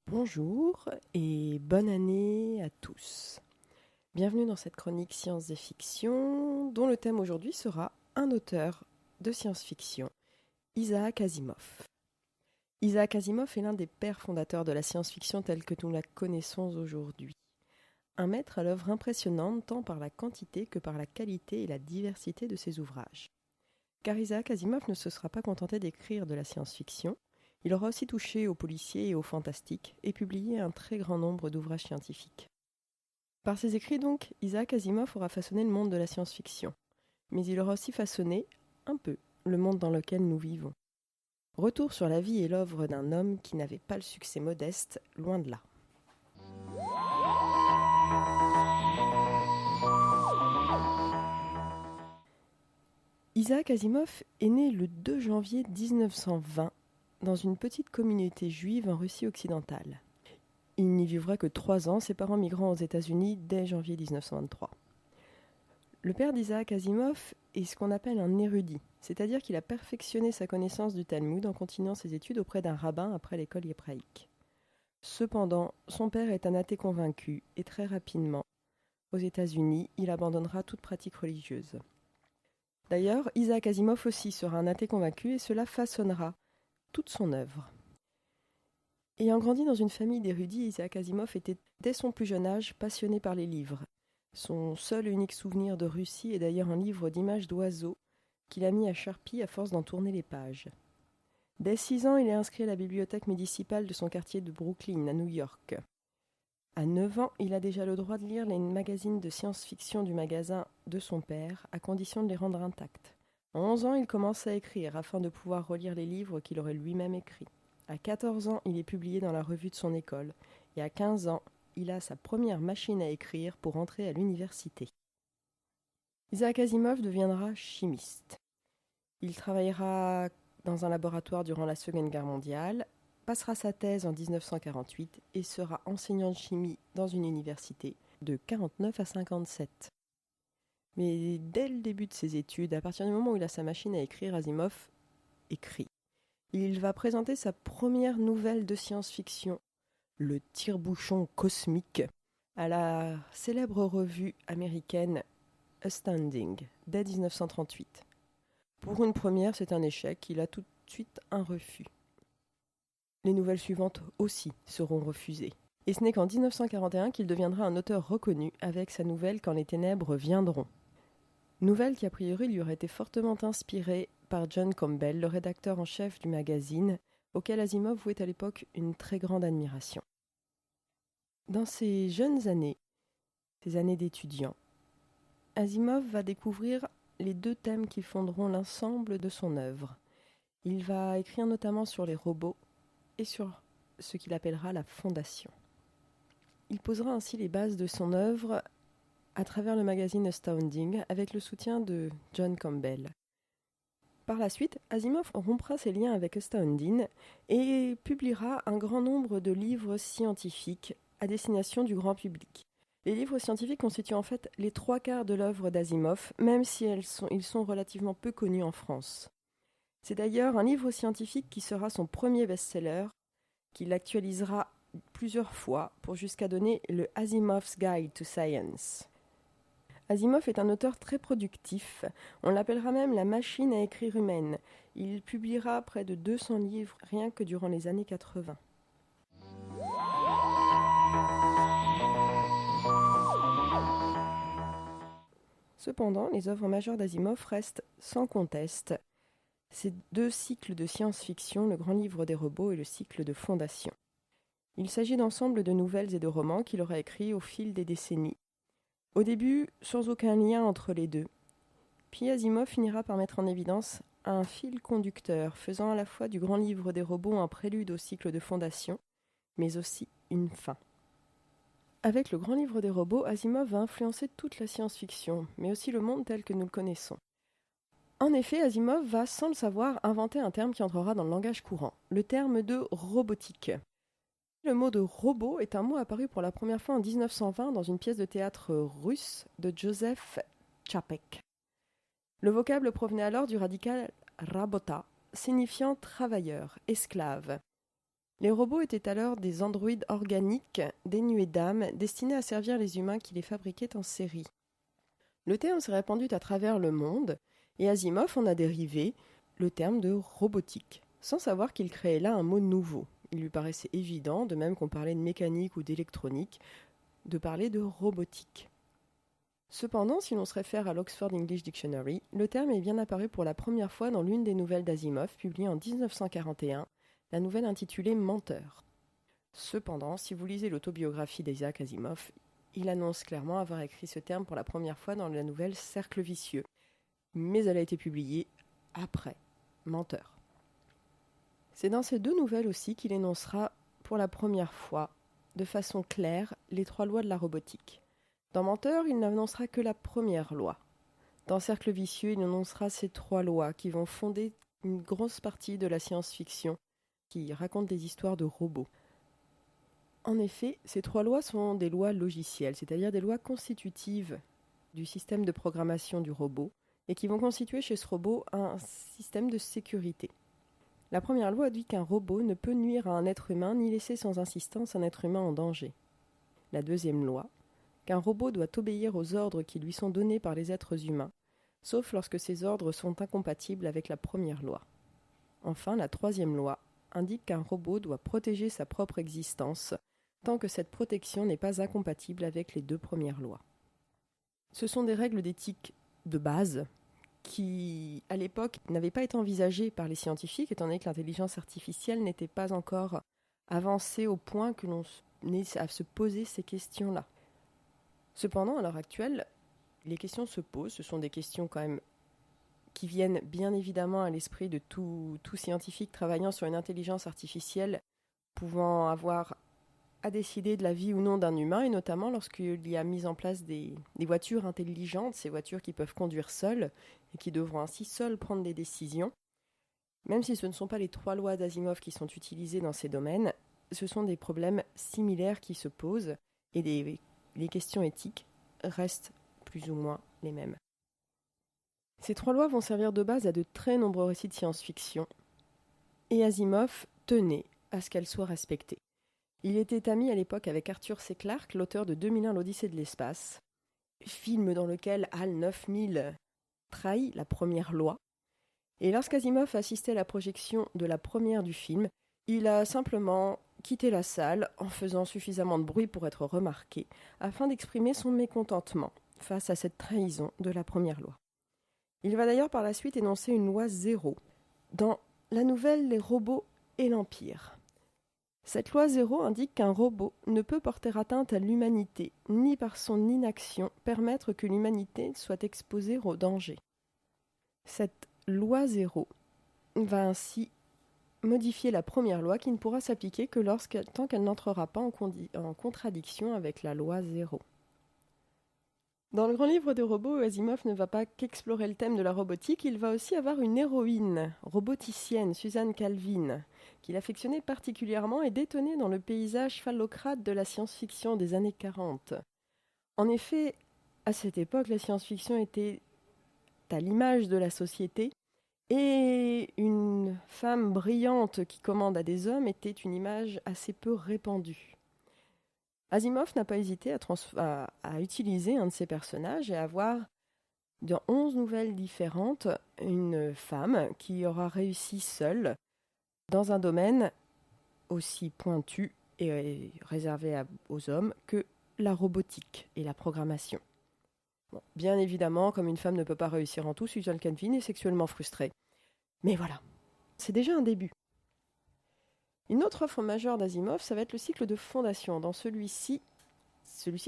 Bonjour et bonne année à tous. Bienvenue dans cette chronique Science et Fiction dont le thème aujourd'hui sera un auteur de science-fiction, Isaac Asimov. Isaac Asimov est l'un des pères fondateurs de la science-fiction telle que nous la connaissons aujourd'hui. Un maître à l'œuvre impressionnante tant par la quantité que par la qualité et la diversité de ses ouvrages. Car Isaac Asimov ne se sera pas contenté d'écrire de la science-fiction, il aura aussi touché au policier et au fantastique et publié un très grand nombre d'ouvrages scientifiques. Par ses écrits donc, Isaac Asimov aura façonné le monde de la science-fiction, mais il aura aussi façonné, un peu, le monde dans lequel nous vivons. Retour sur la vie et l'œuvre d'un homme qui n'avait pas le succès modeste, loin de là. Isaac Asimov est né le 2 janvier 1920 dans une petite communauté juive en Russie occidentale. Il n'y vivra que 3 ans, ses parents migrant aux États-Unis dès janvier 1923. Le père d'Isaac Asimov est ce qu'on appelle un érudit, c'est-à-dire qu'il a perfectionné sa connaissance du Talmud en continuant ses études auprès d'un rabbin après l'école hébraïque. Cependant, son père est un athée convaincu et très rapidement, aux États-Unis, il abandonnera toute pratique religieuse. D'ailleurs, Isaac Asimov aussi sera un athée convaincu et cela façonnera toute son œuvre. Ayant grandi dans une famille d'érudits, Isaac Asimov était dès son plus jeune âge passionné par les livres. Son seul et unique souvenir de Russie est d'ailleurs un livre d'images d'oiseaux qu'il a mis à Sharpie à force d'en tourner les pages. Dès 6 ans, il est inscrit à la bibliothèque municipale de son quartier de Brooklyn, à New York. À 9 ans, il a déjà le droit de lire les magazines de science-fiction du magasin de son père, à condition de les rendre intacts. À 11 ans, il commence à écrire afin de pouvoir relire les livres qu'il aurait lui-même écrits. À 14 ans, il est publié dans la revue de son école. Et à 15 ans, il a sa première machine à écrire pour entrer à l'université. Isaac Asimov deviendra chimiste. Il travaillera dans un laboratoire durant la Seconde Guerre mondiale, passera sa thèse en 1948 et sera enseignant de chimie dans une université de 49 à 57. Mais dès le début de ses études, à partir du moment où il a sa machine à écrire, Asimov écrit. Il va présenter sa première nouvelle de science-fiction, le tire-bouchon cosmique, à la célèbre revue américaine Astounding, dès 1938. Pour une première, c'est un échec, il a tout de suite un refus. Les nouvelles suivantes aussi seront refusées. Et ce n'est qu'en 1941 qu'il deviendra un auteur reconnu avec sa nouvelle Quand les ténèbres viendront. Nouvelle qui a priori lui aurait été fortement inspirée par John Campbell, le rédacteur en chef du magazine, auquel Asimov vouait à l'époque une très grande admiration. Dans ses jeunes années, ses années d'étudiant, Asimov va découvrir les 2 thèmes qui fonderont l'ensemble de son œuvre. Il va écrire notamment sur les robots et sur ce qu'il appellera la fondation. Il posera ainsi les bases de son œuvre à travers le magazine Astounding avec le soutien de John Campbell. Par la suite, Asimov rompra ses liens avec Astounding et publiera un grand nombre de livres scientifiques à destination du grand public. Les livres scientifiques constituent en fait les 3/4 de l'œuvre d'Asimov, même si ils sont relativement peu connus en France. C'est d'ailleurs un livre scientifique qui sera son premier best-seller, qu'il actualisera plusieurs fois pour jusqu'à donner le Asimov's Guide to Science. Asimov est un auteur très productif, on l'appellera même la machine à écrire humaine. Il publiera près de 200 livres rien que durant les années 80. Cependant, les œuvres majeures d'Asimov restent sans conteste ces 2 cycles de science-fiction, le Grand Livre des robots et le cycle de Fondation. Il s'agit d'ensemble de nouvelles et de romans qu'il aura écrits au fil des décennies. Au début, sans aucun lien entre les 2. Puis Asimov finira par mettre en évidence un fil conducteur, faisant à la fois du Grand Livre des robots un prélude au cycle de Fondation, mais aussi une fin. Avec le Grand Livre des robots, Asimov va influencer toute la science-fiction, mais aussi le monde tel que nous le connaissons. En effet, Asimov va, sans le savoir, inventer un terme qui entrera dans le langage courant, le terme de robotique. Le mot de robot est un mot apparu pour la première fois en 1920 dans une pièce de théâtre russe de Joseph Tchapek. Le vocable provenait alors du radical rabota, signifiant travailleur, esclave. Les robots étaient alors des androïdes organiques, dénués d'âme, destinés à servir les humains qui les fabriquaient en série. Le terme s'est répandu à travers le monde, et Asimov en a dérivé le terme de robotique, sans savoir qu'il créait là un mot nouveau. Il lui paraissait évident, de même qu'on parlait de mécanique ou d'électronique, de parler de robotique. Cependant, si l'on se réfère à l'Oxford English Dictionary, le terme est bien apparu pour la première fois dans l'une des nouvelles d'Asimov, publiée en 1941, la nouvelle intitulée Menteur. Cependant, si vous lisez l'autobiographie d'Isaac Asimov, il annonce clairement avoir écrit ce terme pour la première fois dans la nouvelle Cercle vicieux, mais elle a été publiée après Menteur. C'est dans ces deux nouvelles aussi qu'il énoncera pour la première fois, de façon claire, les 3 lois de la robotique. Dans Menteur, il n'annoncera que la première loi. Dans Cercle vicieux, il énoncera ces 3 lois qui vont fonder une grosse partie de la science-fiction qui raconte des histoires de robots. En effet, ces 3 lois sont des lois logicielles, c'est-à-dire des lois constitutives du système de programmation du robot et qui vont constituer chez ce robot un système de sécurité. La première loi dit qu'un robot ne peut nuire à un être humain ni laisser sans insistance un être humain en danger. La deuxième loi, qu'un robot doit obéir aux ordres qui lui sont donnés par les êtres humains, sauf lorsque ces ordres sont incompatibles avec la première loi. Enfin, la troisième loi indique qu'un robot doit protéger sa propre existence tant que cette protection n'est pas incompatible avec les 2 premières lois. Ce sont des règles d'éthique de base qui, à l'époque, n'avaient pas été envisagées par les scientifiques, étant donné que l'intelligence artificielle n'était pas encore avancée au point que l'on ait à se poser ces questions-là. Cependant, à l'heure actuelle, les questions se posent. Ce sont des questions quand même qui viennent bien évidemment à l'esprit de tout scientifique travaillant sur une intelligence artificielle pouvant avoir à décider de la vie ou non d'un humain, et notamment lorsqu'il y a mis en place des voitures intelligentes, ces voitures qui peuvent conduire seules et qui devront ainsi seules prendre des décisions. Même si ce ne sont pas les 3 lois d'Asimov qui sont utilisées dans ces domaines, ce sont des problèmes similaires qui se posent et les questions éthiques restent plus ou moins les mêmes. Ces 3 lois vont servir de base à de très nombreux récits de science-fiction, et Asimov tenait à ce qu'elles soient respectées. Il était ami à l'époque avec Arthur C. Clarke, l'auteur de 2001 l'Odyssée de l'espace, film dans lequel HAL 9000 trahit la première loi. Et lorsqu'Asimov assistait à la projection de la première du film, il a simplement quitté la salle en faisant suffisamment de bruit pour être remarqué, afin d'exprimer son mécontentement face à cette trahison de la première loi. Il va d'ailleurs par la suite énoncer une loi 0 dans la nouvelle Les robots et l'Empire. Cette loi 0 indique qu'un robot ne peut porter atteinte à l'humanité, ni par son inaction permettre que l'humanité soit exposée au danger. Cette loi 0 va ainsi modifier la première loi qui ne pourra s'appliquer que tant qu'elle n'entrera pas en contradiction avec la loi 0. Dans le grand livre de robots, Asimov ne va pas qu'explorer le thème de la robotique, il va aussi avoir une héroïne roboticienne, Suzanne Calvin, qu'il affectionnait particulièrement et détonnait dans le paysage phallocrate de la science-fiction des années 40. En effet, à cette époque, la science-fiction était à l'image de la société, et une femme brillante qui commande à des hommes était une image assez peu répandue. Asimov n'a pas hésité à utiliser un de ses personnages et à avoir, dans 11 nouvelles différentes, une femme qui aura réussi seule dans un domaine aussi pointu et réservé aux hommes que la robotique et la programmation. Bon, bien évidemment, comme une femme ne peut pas réussir en tout, Suzanne Calvin est sexuellement frustrée. Mais voilà, c'est déjà un début. Une autre œuvre majeure d'Asimov, ça va être le cycle de fondation. Dans celui-ci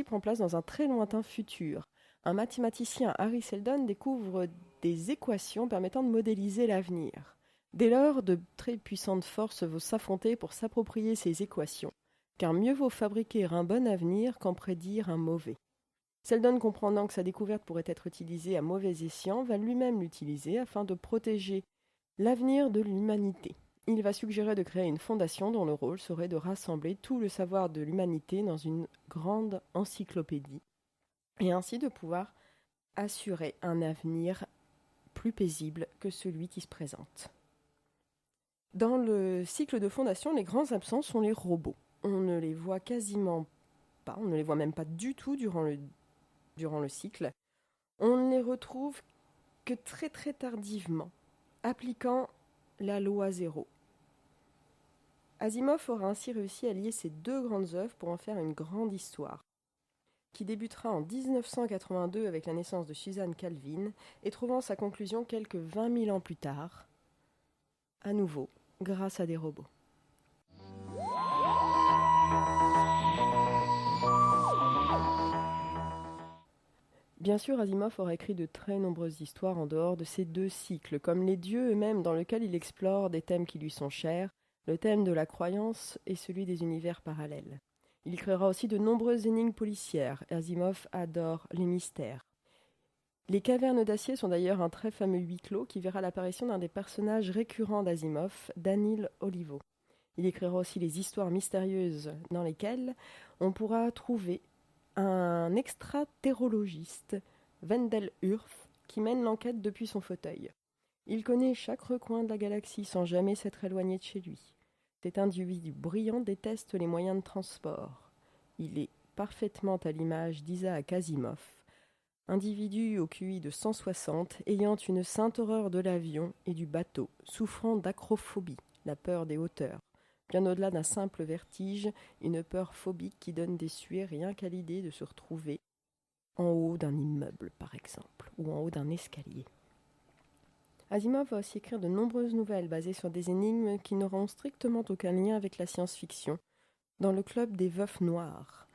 prend place dans un très lointain futur. Un mathématicien, Harry Seldon, découvre des équations permettant de modéliser l'avenir. Dès lors, de très puissantes forces vont s'affronter pour s'approprier ces équations, car mieux vaut fabriquer un bon avenir qu'en prédire un mauvais. Seldon, comprenant que sa découverte pourrait être utilisée à mauvais escient, va lui-même l'utiliser afin de protéger l'avenir de l'humanité. Il va suggérer de créer une fondation dont le rôle serait de rassembler tout le savoir de l'humanité dans une grande encyclopédie et ainsi de pouvoir assurer un avenir plus paisible que celui qui se présente. Dans le cycle de fondation, les grands absents sont les robots. On ne les voit quasiment pas, on ne les voit même pas du tout durant le cycle. On ne les retrouve que très très tardivement, appliquant la loi zéro. Asimov aura ainsi réussi à lier ces deux grandes œuvres pour en faire une grande histoire, qui débutera en 1982 avec la naissance de Suzanne Calvin et trouvant sa conclusion quelques 20 000 ans plus tard, à nouveau grâce à des robots. Bien sûr, Asimov aura écrit de très nombreuses histoires en dehors de ces deux cycles, comme Les Dieux eux-mêmes, dans lesquels il explore des thèmes qui lui sont chers, le thème de la croyance et celui des univers parallèles. Il créera aussi de nombreuses énigmes policières. Asimov adore les mystères. Les Cavernes d'Acier sont d'ailleurs un très fameux huis clos qui verra l'apparition d'un des personnages récurrents d'Asimov, Danil Olivo. Il écrira aussi les histoires mystérieuses dans lesquelles on pourra trouver un extraterrologiste, Wendell Urf, qui mène l'enquête depuis son fauteuil. Il connaît chaque recoin de la galaxie sans jamais s'être éloigné de chez lui. Cet individu brillant déteste les moyens de transport. Il est parfaitement à l'image d'Isaac Asimov, individu au QI de 160, ayant une sainte horreur de l'avion et du bateau, souffrant d'acrophobie, la peur des hauteurs. Bien au-delà d'un simple vertige, une peur phobique qui donne des suées rien qu'à l'idée de se retrouver en haut d'un immeuble, par exemple, ou en haut d'un escalier. Asimov va aussi écrire de nombreuses nouvelles basées sur des énigmes qui n'auront strictement aucun lien avec la science-fiction, dans le club des Veufs Noires.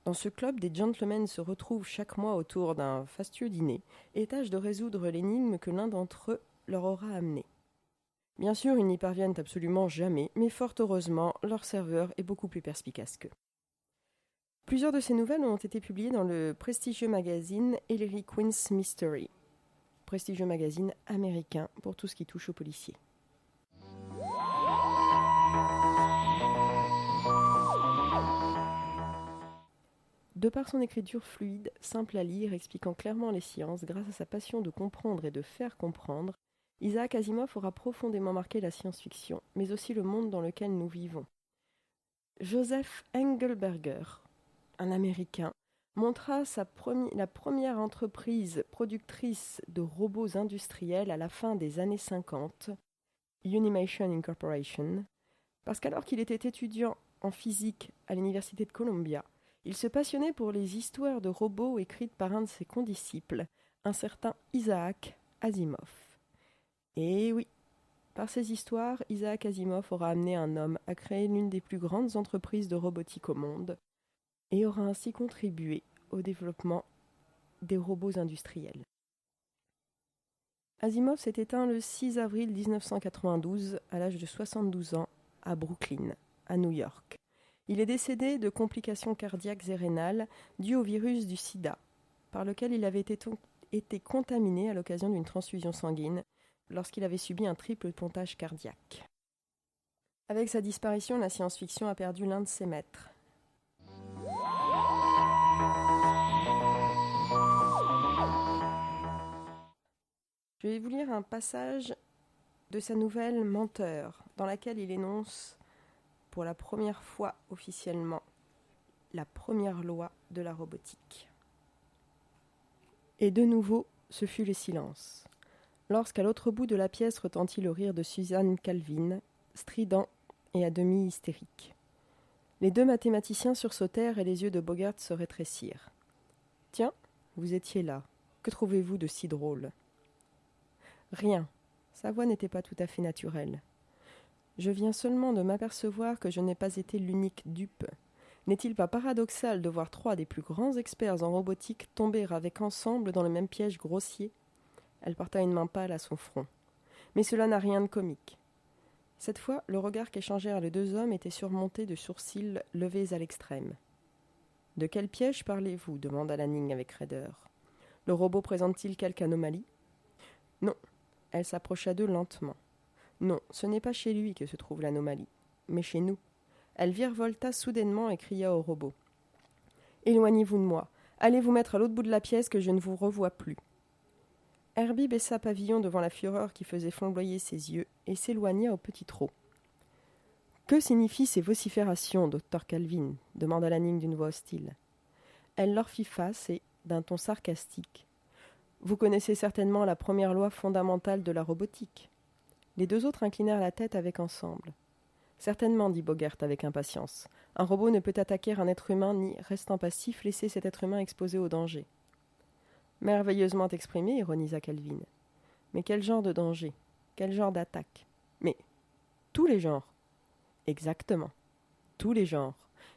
Dans ce club, des gentlemen se retrouvent chaque mois autour d'un fastueux dîner et tâchent de résoudre l'énigme que l'un d'entre eux leur aura amenée. Bien sûr, ils n'y parviennent absolument jamais, mais fort heureusement, leur serveur est beaucoup plus perspicace qu'eux. Plusieurs de ces nouvelles ont été publiées dans le prestigieux magazine Ellery Queen's Mystery, prestigieux magazine américain pour tout ce qui touche aux policiers. De par son écriture fluide, simple à lire, expliquant clairement les sciences, grâce à sa passion de comprendre et de faire comprendre, Isaac Asimov aura profondément marqué la science-fiction, mais aussi le monde dans lequel nous vivons. Joseph Engelberger, un Américain, montra la première entreprise productrice de robots industriels à la fin des années 50, Unimation Incorporation, parce qu'alors qu'il était étudiant en physique à l'université de Columbia, il se passionnait pour les histoires de robots écrites par un de ses condisciples, un certain Isaac Asimov. Et oui, par ces histoires, Isaac Asimov aura amené un homme à créer l'une des plus grandes entreprises de robotique au monde et aura ainsi contribué au développement des robots industriels. Asimov s'est éteint le 6 avril 1992 à l'âge de 72 ans à Brooklyn, à New York. Il est décédé de complications cardiaques et rénales dues au virus du sida, par lequel il avait été contaminé à l'occasion d'une transfusion sanguine lorsqu'il avait subi un triple pontage cardiaque. Avec sa disparition, la science-fiction a perdu l'un de ses maîtres. Je vais vous lire un passage de sa nouvelle Menteur, dans laquelle il énonce pour la première fois officiellement la première loi de la robotique. Et de nouveau, ce fut le silence. Lorsqu'à l'autre bout de la pièce retentit le rire de Suzanne Calvin, strident et à demi hystérique. Les deux mathématiciens sursautèrent et les yeux de Bogart se rétrécirent. « Tiens, vous étiez là. Que trouvez-vous de si drôle ?» ?»« Rien. » Sa voix n'était pas tout à fait naturelle. « Je viens seulement de m'apercevoir que je n'ai pas été l'unique dupe. N'est-il pas paradoxal de voir trois des plus grands experts en robotique tomber avec ensemble dans le même piège grossier ?» Elle porta une main pâle à son front. Mais cela n'a rien de comique. Cette fois, le regard qu'échangèrent les deux hommes était surmonté de sourcils levés à l'extrême. « De quel piège parlez-vous » demanda Lanning avec raideur. « Le robot présente-t-il quelque anomalie ?»« Non. » Elle s'approcha d'eux lentement. « Non, ce n'est pas chez lui que se trouve l'anomalie, mais chez nous. » Elle virevolta soudainement et cria au robot. « Éloignez-vous de moi. Allez vous mettre à l'autre bout de la pièce que je ne vous revois plus. » Herbie baissa pavillon devant la fureur qui faisait flamboyer ses yeux et s'éloigna au petit trot. « Que signifient ces vociférations, docteur Calvin » demanda Lanning d'une voix hostile. Elle leur fit face et, d'un ton sarcastique, « Vous connaissez certainement la première loi fondamentale de la robotique. » Les deux autres inclinèrent la tête avec ensemble. « Certainement, dit Bogert avec impatience. Un robot ne peut attaquer un être humain ni, restant passif, laisser cet être humain exposé au danger. » Merveilleusement exprimé, ironisa Calvin. Mais quel genre de danger? Quel genre d'attaque? Mais tous les genres. Exactement. Tous les genres.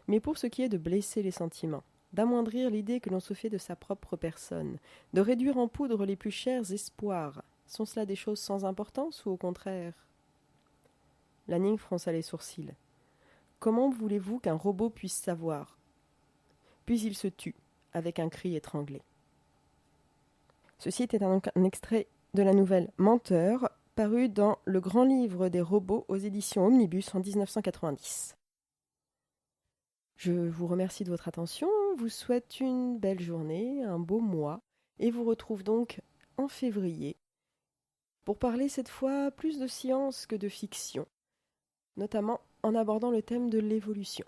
Mais pour ce qui est de blesser les sentiments, d'amoindrir l'idée que l'on se fait de sa propre personne, de réduire en poudre les plus chers espoirs, sont cela des choses sans importance ou au contraire? Lanning fronça les sourcils. Comment voulez-vous qu'un robot puisse savoir? Puis il se tut, avec un cri étranglé. Ceci était donc un extrait de la nouvelle Menteur, paru dans Le Grand Livre des Robots aux éditions Omnibus en 1990. Je vous remercie de votre attention, vous souhaite une belle journée, un beau mois, et vous retrouve donc en février pour parler cette fois plus de science que de fiction, notamment en abordant le thème de l'évolution.